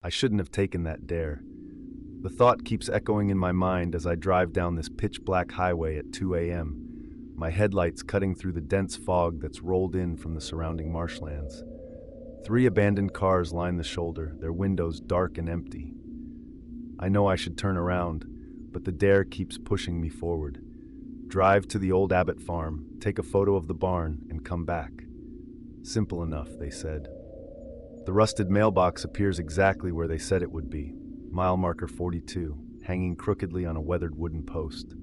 I shouldn't have taken that dare. The thought keeps echoing in my mind as I drive down this pitch-black highway at 2 a.m., my headlights cutting through the dense fog that's rolled in from the surrounding marshlands. 3 abandoned cars line the shoulder, their windows dark and empty. I know I should turn around, but the dare keeps pushing me forward. Drive to the old Abbott farm, take a photo of the barn, and come back. Simple enough, they said. The rusted mailbox appears exactly where they said it would be, mile marker 42, hanging crookedly on a weathered wooden post.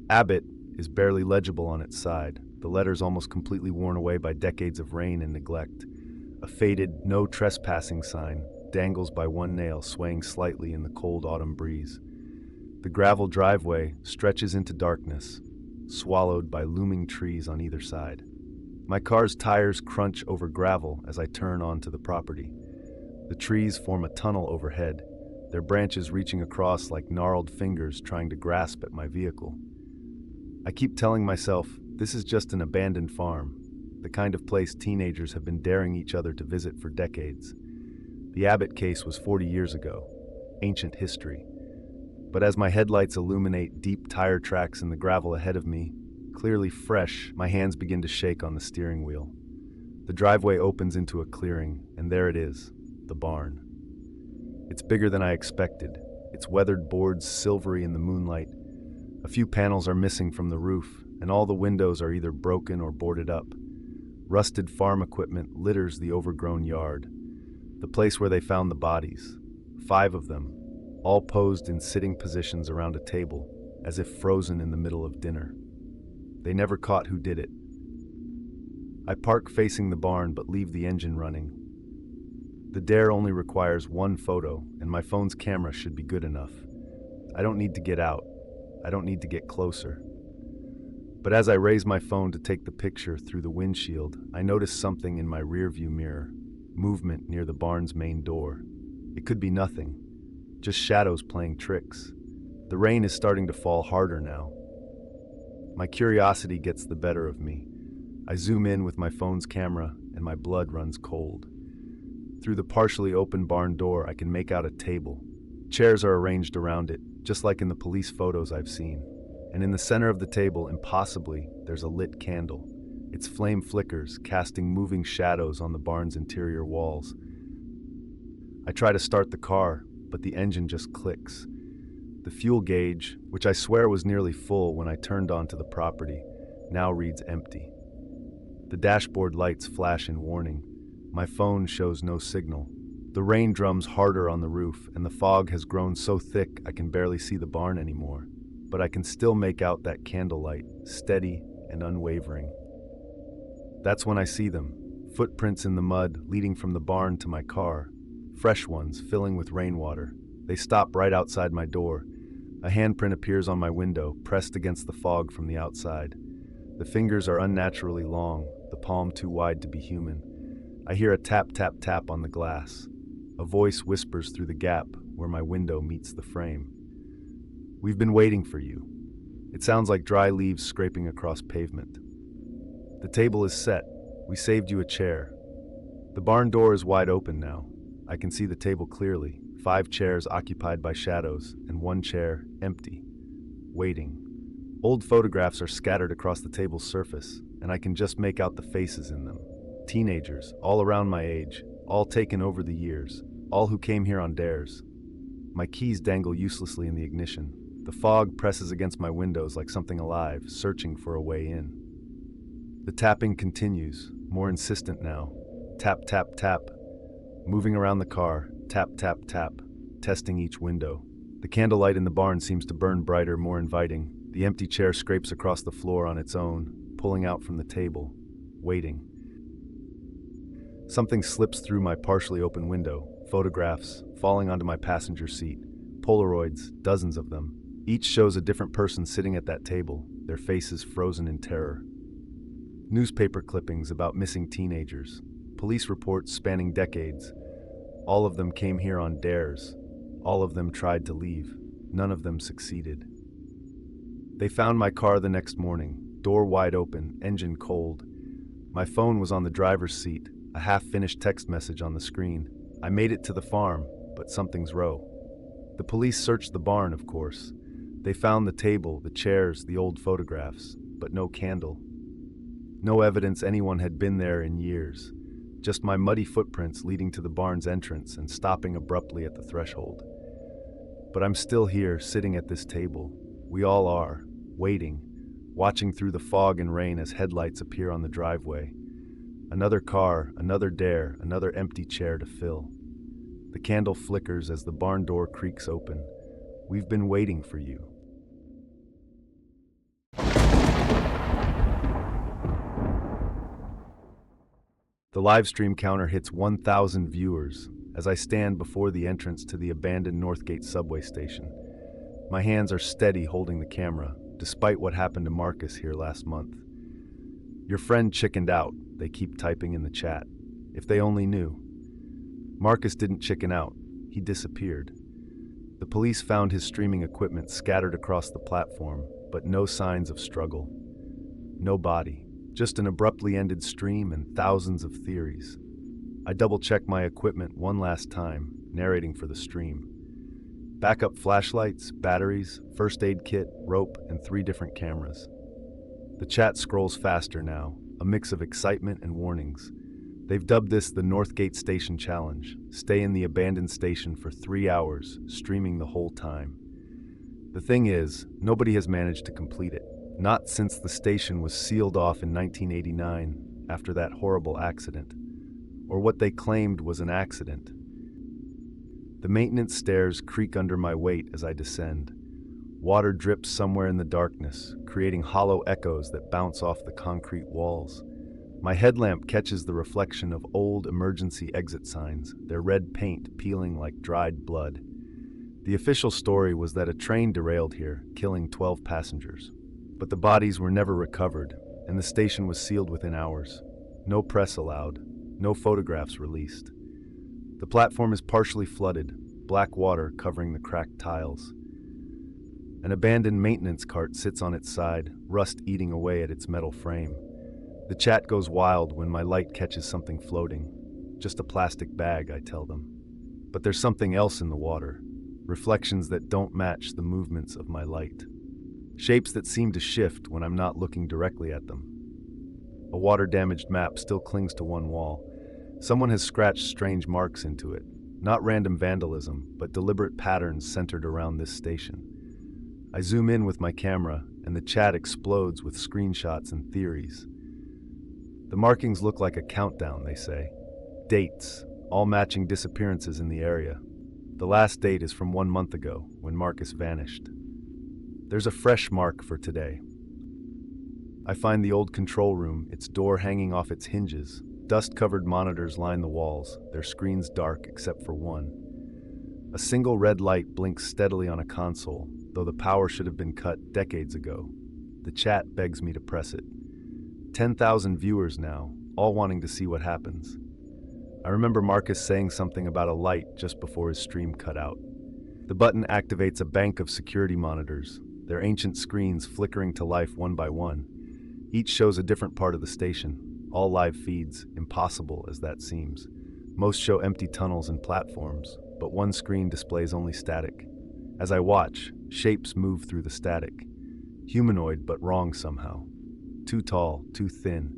Abbott is barely legible on its side, the letters almost completely worn away by decades of rain and neglect. A faded "no trespassing" sign dangles by one nail, swaying slightly in the cold autumn breeze. The gravel driveway stretches into darkness, swallowed by looming trees on either side. My car's tires crunch over gravel as I turn onto the property. The trees form a tunnel overhead, their branches reaching across like gnarled fingers trying to grasp at my vehicle. I keep telling myself this is just an abandoned farm, the kind of place teenagers have been daring each other to visit for decades. The Abbott case was 40 years ago, ancient history. But as my headlights illuminate deep tire tracks in the gravel ahead of me, clearly fresh, my hands begin to shake on the steering wheel. The driveway opens into a clearing, and there it is, the barn. It's bigger than I expected, its weathered boards silvery in the moonlight. A few panels are missing from the roof, and all the windows are either broken or boarded up. Rusted farm equipment litters the overgrown yard, the place where they found the bodies, 5 of them, all posed in sitting positions around a table, as if frozen in the middle of dinner. They never caught who did it. I park facing the barn but leave the engine running. The dare only requires 1 photo, and my phone's camera should be good enough. I don't need to get out. I don't need to get closer. But as I raise my phone to take the picture through the windshield, I notice something in my rearview mirror, movement near the barn's main door. It could be nothing, just shadows playing tricks. The rain is starting to fall harder now. My curiosity gets the better of me. I zoom in with my phone's camera, and my blood runs cold. Through the partially open barn door, I can make out a table. Chairs are arranged around it, just like in the police photos I've seen. And in the center of the table, impossibly, there's a lit candle. Its flame flickers, casting moving shadows on the barn's interior walls. I try to start the car, but the engine just clicks. The fuel gauge, which I swear was nearly full when I turned onto the property, now reads empty. The dashboard lights flash in warning. My phone shows no signal. The rain drums harder on the roof, and the fog has grown so thick I can barely see the barn anymore. But I can still make out that candlelight, steady and unwavering. That's when I see them, footprints in the mud leading from the barn to my car, fresh ones filling with rainwater. They stop right outside my door. A handprint appears on my window, pressed against the fog from the outside. The fingers are unnaturally long, the palm too wide to be human. I hear a tap, tap, tap on the glass. A voice whispers through the gap where my window meets the frame. "We've been waiting for you." It sounds like dry leaves scraping across pavement. "The table is set. We saved you a chair." The barn door is wide open now. I can see the table clearly, 5 chairs occupied by shadows, and 1 chair empty, waiting. Old photographs are scattered across the table's surface, and I can just make out the faces in them. Teenagers, all around my age, all taken over the years, all who came here on dares. My keys dangle uselessly in the ignition. The fog presses against my windows like something alive, searching for a way in. The tapping continues, more insistent now. Tap, tap, tap. Moving around the car, tap, tap, tap, testing each window. The candlelight in the barn seems to burn brighter, more inviting. The empty chair scrapes across the floor on its own, pulling out from the table, waiting. Something slips through my partially open window, photographs falling onto my passenger seat, Polaroids, dozens of them. Each shows a different person sitting at that table, their faces frozen in terror. Newspaper clippings about missing teenagers, police reports spanning decades. All of them came here on dares. All of them tried to leave. None of them succeeded. They found my car the next morning, door wide open, engine cold. My phone was on the driver's seat, a half-finished text message on the screen. I made it to the farm, but something's wrong. The police searched the barn, of course. They found the table, the chairs, the old photographs, but no candle. No evidence anyone had been there in years. Just my muddy footprints leading to the barn's entrance and stopping abruptly at the threshold. But I'm still here, sitting at this table. We all are, waiting, watching through the fog and rain as headlights appear on the driveway. Another car, another dare, another empty chair to fill. The candle flickers as the barn door creaks open. We've been waiting for you. The live stream counter hits 1,000 viewers as I stand before the entrance to the abandoned Northgate subway station. My hands are steady holding the camera, despite what happened to Marcus here last month. Your friend chickened out, they keep typing in the chat. If they only knew. Marcus didn't chicken out, he disappeared. The police found his streaming equipment scattered across the platform, but no signs of struggle. No body, just an abruptly ended stream and thousands of theories. I double-check my equipment one last time, narrating for the stream. Backup flashlights, batteries, first aid kit, rope, and 3 different cameras. The chat scrolls faster now, a mix of excitement and warnings. They've dubbed this the Northgate Station Challenge. Stay in the abandoned station for 3 hours, streaming the whole time. The thing is, nobody has managed to complete it. Not since the station was sealed off in 1989 after that horrible accident, or what they claimed was an accident. The maintenance stairs creak under my weight as I descend. Water drips somewhere in the darkness, creating hollow echoes that bounce off the concrete walls. My headlamp catches the reflection of old emergency exit signs, their red paint peeling like dried blood. The official story was that a train derailed here, killing 12 passengers. But the bodies were never recovered, and the station was sealed within hours. No press allowed, no photographs released. The platform is partially flooded, black water covering the cracked tiles. An abandoned maintenance cart sits on its side, rust eating away at its metal frame. The chat goes wild when my light catches something floating. Just a plastic bag, I tell them. But there's something else in the water, reflections that don't match the movements of my light. Shapes that seem to shift when I'm not looking directly at them. A water-damaged map still clings to one wall. Someone has scratched strange marks into it. Not random vandalism, but deliberate patterns centered around this station. I zoom in with my camera, and the chat explodes with screenshots and theories. The markings look like a countdown, they say. Dates, all matching disappearances in the area. The last date is from 1 month ago, when Marcus vanished. There's a fresh mark for today. I find the old control room, its door hanging off its hinges. Dust-covered monitors line the walls, their screens dark except for one. A single red light blinks steadily on a console, though the power should have been cut decades ago. The chat begs me to press it. 10,000 viewers now, all wanting to see what happens. I remember Marcus saying something about a light just before his stream cut out. The button activates a bank of security monitors, their ancient screens flickering to life one by one. Each shows a different part of the station, all live feeds, impossible as that seems. Most show empty tunnels and platforms, but one screen displays only static. As I watch, shapes move through the static. Humanoid, but wrong somehow. Too tall, too thin,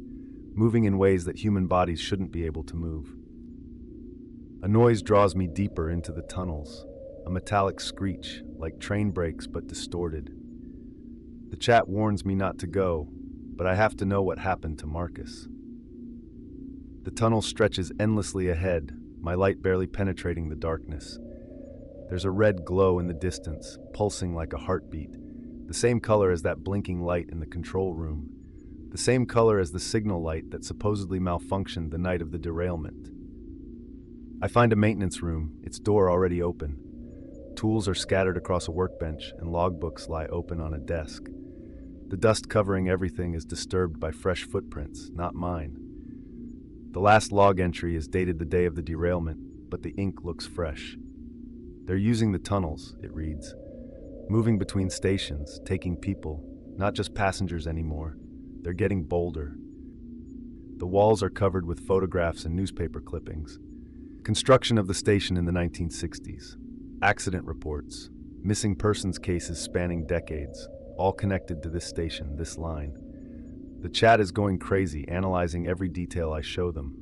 moving in ways that human bodies shouldn't be able to move. A noise draws me deeper into the tunnels, a metallic screech, like train brakes but distorted. The chat warns me not to go, but I have to know what happened to Marcus. The tunnel stretches endlessly ahead, my light barely penetrating the darkness. There's a red glow in the distance, pulsing like a heartbeat, the same color as that blinking light in the control room, the same color as the signal light that supposedly malfunctioned the night of the derailment. I find a maintenance room, its door already open. Tools are scattered across a workbench, and logbooks lie open on a desk. The dust covering everything is disturbed by fresh footprints, not mine. The last log entry is dated the day of the derailment, but the ink looks fresh. They're using the tunnels, it reads. Moving between stations, taking people, not just passengers anymore. They're getting bolder. The walls are covered with photographs and newspaper clippings. Construction of the station in the 1960s. Accident reports. Missing persons cases spanning decades, all connected to this station, this line. The chat is going crazy, analyzing every detail I show them.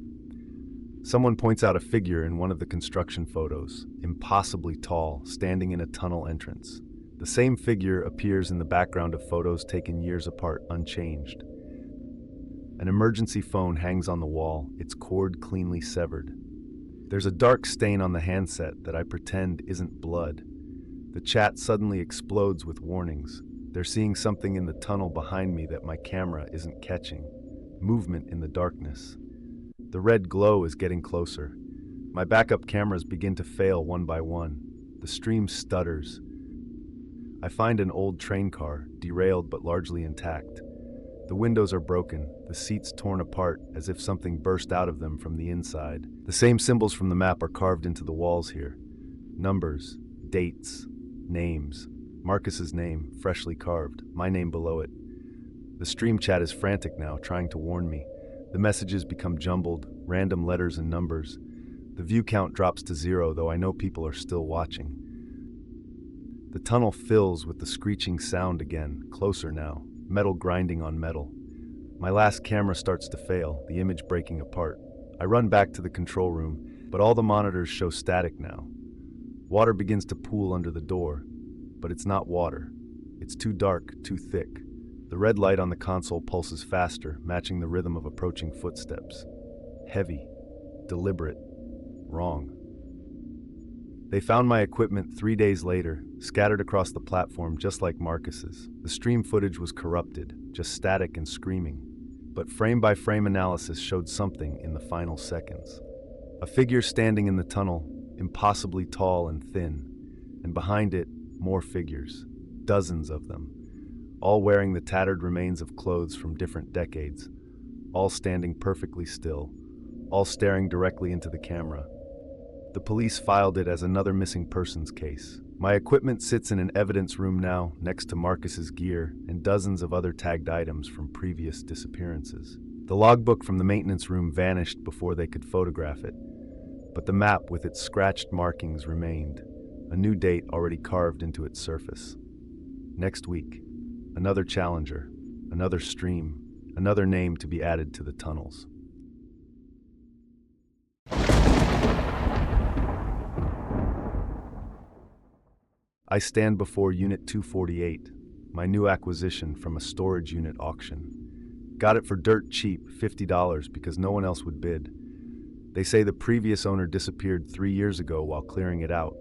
Someone points out a figure in one of the construction photos, impossibly tall, standing in a tunnel entrance. The same figure appears in the background of photos taken years apart, unchanged. An emergency phone hangs on the wall, its cord cleanly severed. There's a dark stain on the handset that I pretend isn't blood. The chat suddenly explodes with warnings. They're seeing something in the tunnel behind me that my camera isn't catching. Movement in the darkness. The red glow is getting closer. My backup cameras begin to fail one by one. The stream stutters. I find an old train car, derailed but largely intact. The windows are broken, the seats torn apart as if something burst out of them from the inside. The same symbols from the map are carved into the walls here. Numbers, dates, names. Marcus's name, freshly carved, my name below it. The stream chat is frantic now, trying to warn me. The messages become jumbled, random letters and numbers. The view count drops to 0, though I know people are still watching. The tunnel fills with the screeching sound again, closer now, metal grinding on metal. My last camera starts to fail, the image breaking apart. I run back to the control room, but all the monitors show static now. Water begins to pool under the door, but it's not water. It's too dark, too thick. The red light on the console pulses faster, matching the rhythm of approaching footsteps. Heavy, deliberate, wrong. They found my equipment 3 days later, scattered across the platform just like Marcus's. The stream footage was corrupted, just static and screaming. But frame-by-frame analysis showed something in the final seconds. A figure standing in the tunnel, impossibly tall and thin, and behind it, more figures, dozens of them, all wearing the tattered remains of clothes from different decades, all standing perfectly still, all staring directly into the camera. The police filed it as another missing persons case. My equipment sits in an evidence room now, next to Marcus's gear and dozens of other tagged items from previous disappearances. The logbook from the maintenance room vanished before they could photograph it, but the map with its scratched markings remained, a new date already carved into its surface. Next week, another challenger, another stream, another name to be added to the tunnels. I stand before Unit 248, my new acquisition from a storage unit auction. Got it for dirt cheap, $50, because no one else would bid. They say the previous owner disappeared 3 years ago while clearing it out.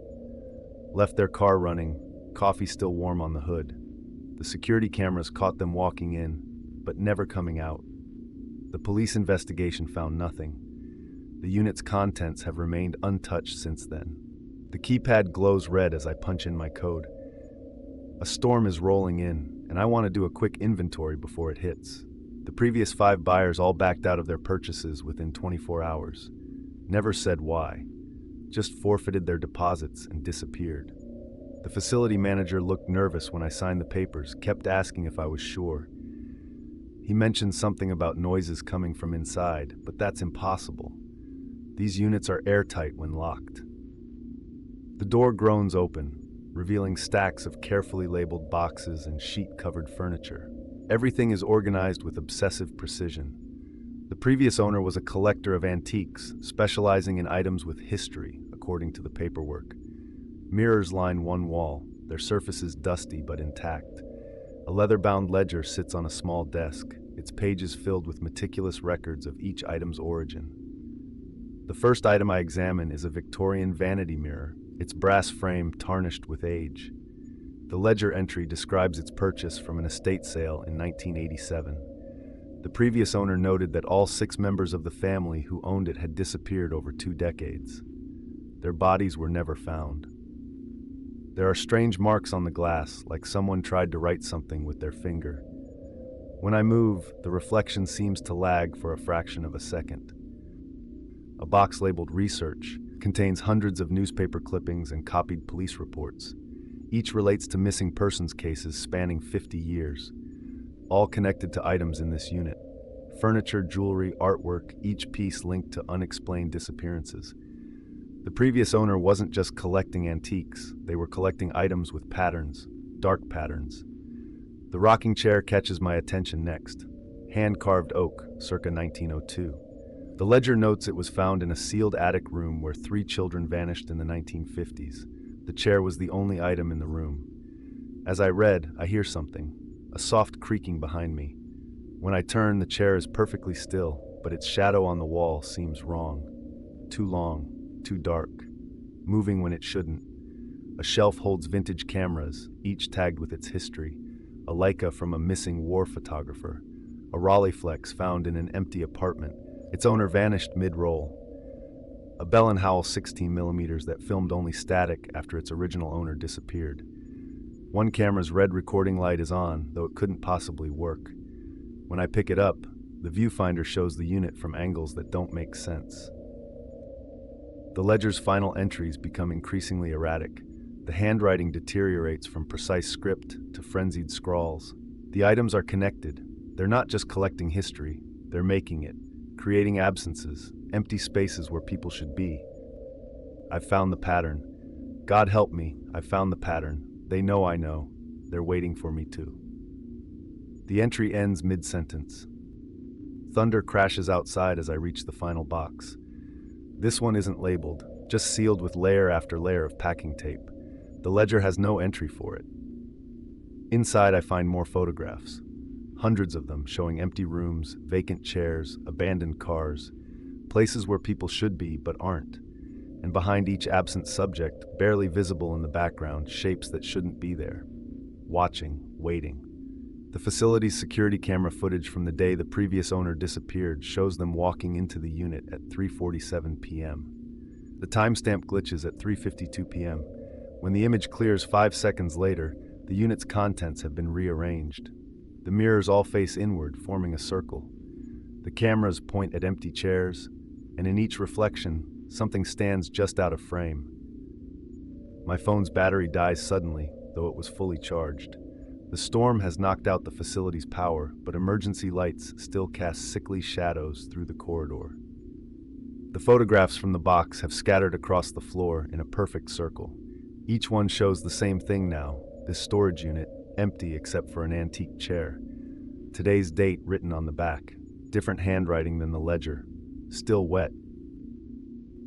Left their car running, coffee still warm on the hood. The security cameras caught them walking in, but never coming out. The police investigation found nothing. The unit's contents have remained untouched since then. The keypad glows red as I punch in my code. A storm is rolling in, and I want to do a quick inventory before it hits. The previous 5 buyers all backed out of their purchases within 24 hours. Never said why. Just forfeited their deposits and disappeared. The facility manager looked nervous when I signed the papers, kept asking if I was sure. He mentioned something about noises coming from inside, but that's impossible. These units are airtight when locked. The door groans open, revealing stacks of carefully labeled boxes and sheet-covered furniture. Everything is organized with obsessive precision. The previous owner was a collector of antiques, specializing in items with history, according to the paperwork. Mirrors line one wall, their surfaces dusty but intact. A leather-bound ledger sits on a small desk, its pages filled with meticulous records of each item's origin. The first item I examine is a Victorian vanity mirror, its brass frame tarnished with age. The ledger entry describes its purchase from an estate sale in 1987. The previous owner noted that all 6 members of the family who owned it had disappeared over 2 decades. Their bodies were never found. There are strange marks on the glass, like someone tried to write something with their finger. When I move, the reflection seems to lag for a fraction of a second. A box labeled Research contains hundreds of newspaper clippings and copied police reports. Each relates to missing persons cases spanning 50 years, all connected to items in this unit. Furniture, jewelry, artwork, each piece linked to unexplained disappearances. The previous owner wasn't just collecting antiques, they were collecting items with patterns, dark patterns. The rocking chair catches my attention next. Hand-carved oak, circa 1902. The ledger notes it was found in a sealed attic room where 3 children vanished in the 1950s. The chair was the only item in the room. As I read, I hear something, a soft creaking behind me. When I turn, the chair is perfectly still, but its shadow on the wall seems wrong. Too long, too dark, moving when it shouldn't. A shelf holds vintage cameras, each tagged with its history. A Leica from a missing war photographer. A Rolleiflex found in an empty apartment. Its owner vanished mid-roll. A Bell & Howell 16mm that filmed only static after its original owner disappeared. One camera's red recording light is on, though it couldn't possibly work. When I pick it up, the viewfinder shows the unit from angles that don't make sense. The ledger's final entries become increasingly erratic. The handwriting deteriorates from precise script to frenzied scrawls. The items are connected. They're not just collecting history, they're making it, creating absences, empty spaces where people should be. I've found the pattern. God help me, I've found the pattern. They know I know. They're waiting for me too. The entry ends mid-sentence. Thunder crashes outside as I reach the final box. This one isn't labeled, just sealed with layer after layer of packing tape. The ledger has no entry for it. Inside I find more photographs. Hundreds of them showing empty rooms, vacant chairs, abandoned cars, places where people should be but aren't. And behind each absent subject, barely visible in the background, shapes that shouldn't be there. Watching, waiting. The facility's security camera footage from the day the previous owner disappeared shows them walking into the unit at 3:47 p.m. The timestamp glitches at 3:52 p.m. When the image clears 5 seconds later, the unit's contents have been rearranged. The mirrors all face inward, forming a circle. The cameras point at empty chairs, and in each reflection, something stands just out of frame. My phone's battery dies suddenly, though it was fully charged. The storm has knocked out the facility's power, but emergency lights still cast sickly shadows through the corridor. The photographs from the box have scattered across the floor in a perfect circle. Each one shows the same thing now, this storage unit, empty except for an antique chair. Today's date written on the back, different handwriting than the ledger, still wet.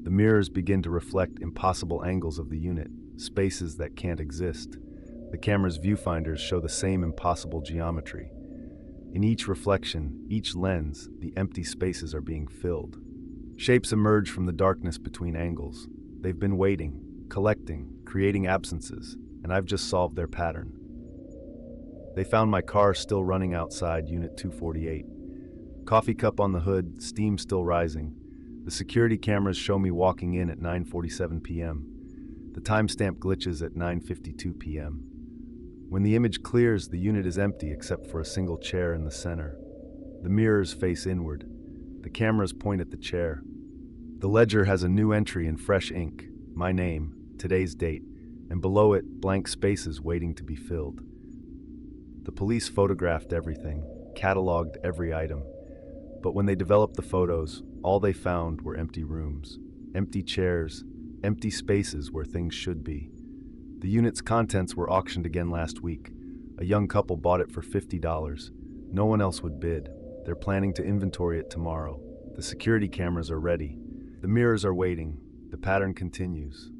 The mirrors begin to reflect impossible angles of the unit, spaces that can't exist. The camera's viewfinders show the same impossible geometry. In each reflection, each lens, the empty spaces are being filled. Shapes emerge from the darkness between angles. They've been waiting, collecting, creating absences, and I've just solved their pattern. They found my car still running outside Unit 248. Coffee cup on the hood, steam still rising. The security cameras show me walking in at 9:47 p.m. The timestamp glitches at 9:52 p.m. When the image clears, the unit is empty except for a single chair in the center. The mirrors face inward. The cameras point at the chair. The ledger has a new entry in fresh ink, my name, today's date, and below it, blank spaces waiting to be filled. The police photographed everything, cataloged every item. But when they developed the photos, all they found were empty rooms, empty chairs, empty spaces where things should be. The unit's contents were auctioned again last week. A young couple bought it for $50. No one else would bid. They're planning to inventory it tomorrow. The security cameras are ready. The mirrors are waiting. The pattern continues.